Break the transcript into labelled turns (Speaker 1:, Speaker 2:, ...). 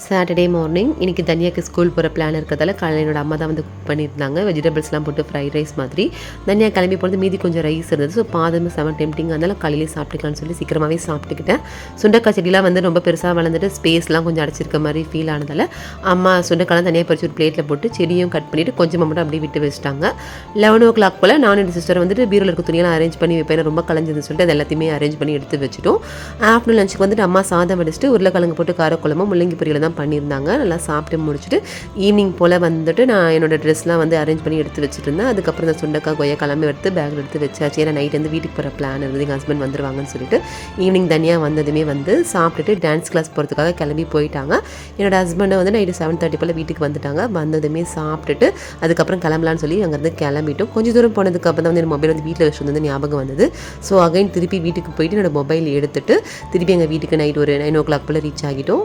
Speaker 1: Saturday morning இன்றைக்கி தனியாக்கு school போகிற plan இருக்கிறதால காலையில் என்னோட அம்மா தான் வந்து குக் பண்ணியிருந்தாங்க. வெஜிடபிள்ஸ்லாம் போட்டு ஃப்ரைட் ரைஸ் மாதிரி. தனியா கிளம்பி போனது மீதி கொஞ்சம் ரைஸ் இருந்தது. ஸோ பாதமும் செவன் டெம்டிங் அதனால காலையிலே சாப்பிட்டுக்கலான்னு சொல்லி சீக்கிரமாகவே சாப்பிட்டுக்கிட்டேன். சுண்டக்காய் செடிலாம் வந்து ரொம்ப பெருசாக வளர்ந்துட்டு ஸ்பேஸ்லாம் கொஞ்சம் அடைச்சிருக்க மாதிரி ஃபீல் ஆனதால் அம்மா சுண்டக்காய்லாம் தனியாக பறிச்சு ஒரு பிளேட்டில் போட்டு செடியும் கட் பண்ணிவிட்டு கொஞ்சமாக மட்டும் அப்படியே விட்டு வச்சுட்டாங்க. 11 போல் நானும் என் சிஸ்டர் வந்துட்டு பீரோவில் இருக்க துணியெல்லாம் அரேஞ்ச் பண்ணி வைப்பேன். ரொம்ப கலைஞ்சதுன்னு சொல்லிட்டு அது எல்லாத்தையுமே அரேஞ்ச் பண்ணி எடுத்து வச்சுட்டோம். ஆஃப்டர்நூன் லஞ்சுக்கு வந்துட்டு அம்மா சாதம் வடிச்சிட்டு உருளைக்கிழங்கு போட்டு காரக்குழம்பு முள்ளங்கி பொரியல் தான் பண்ணியிருந்தாங்க. நல்லா சாப்பிட்டு முடிச்சுட்டு ஈவினிங் போல் வந்துட்டு நான் என்னோடய ட்ரெஸ்லாம் வந்து அரேஞ்ச் பண்ணி எடுத்து வச்சுட்டு இருந்தேன். அதுக்கப்புறம் இந்த சுண்டக்காய் கொய்யா கிளம்பி எடுத்து பேக்கில் எடுத்து வச்சாச்சு. ஏன்னா நைட் வந்து வீட்டுக்கு போகிற பிளான் இருந்தது. எங்கள் ஹஸ்பண்ட் வந்துருவாங்கன்னு சொல்லிட்டு ஈவினிங் தனியாக வந்ததுமே வந்து சாப்பிட்டுட்டு டான்ஸ் கிளாஸ் போகிறதுக்காக கிளம்பி போயிட்டாங்க. என்னோடய ஹஸ்பண்டை வந்து நைட்டு 7:30 போல் வீட்டுக்கு வந்துட்டாங்க. வந்ததுமே சாப்பிட்டுட்டு அதுக்கப்புறம் கிளம்பலான்னு சொல்லி அங்கேருந்து கிளம்பிட்டோம். கொஞ்சம் தூரம் போனதுக்கப்புறம் தான் வந்து என் மொபைல் வந்து வீட்டில் வச்சு வந்து ஞாபகம் வந்தது. ஸோ அகைன் திருப்பி வீட்டுக்கு போயிட்டு என்னோடய மொபைல் எடுத்துகிட்டு திருப்பி எங்கள் வீட்டுக்கு நைட் ஒரு 9 போல் ரீச் ஆகிட்டோம்.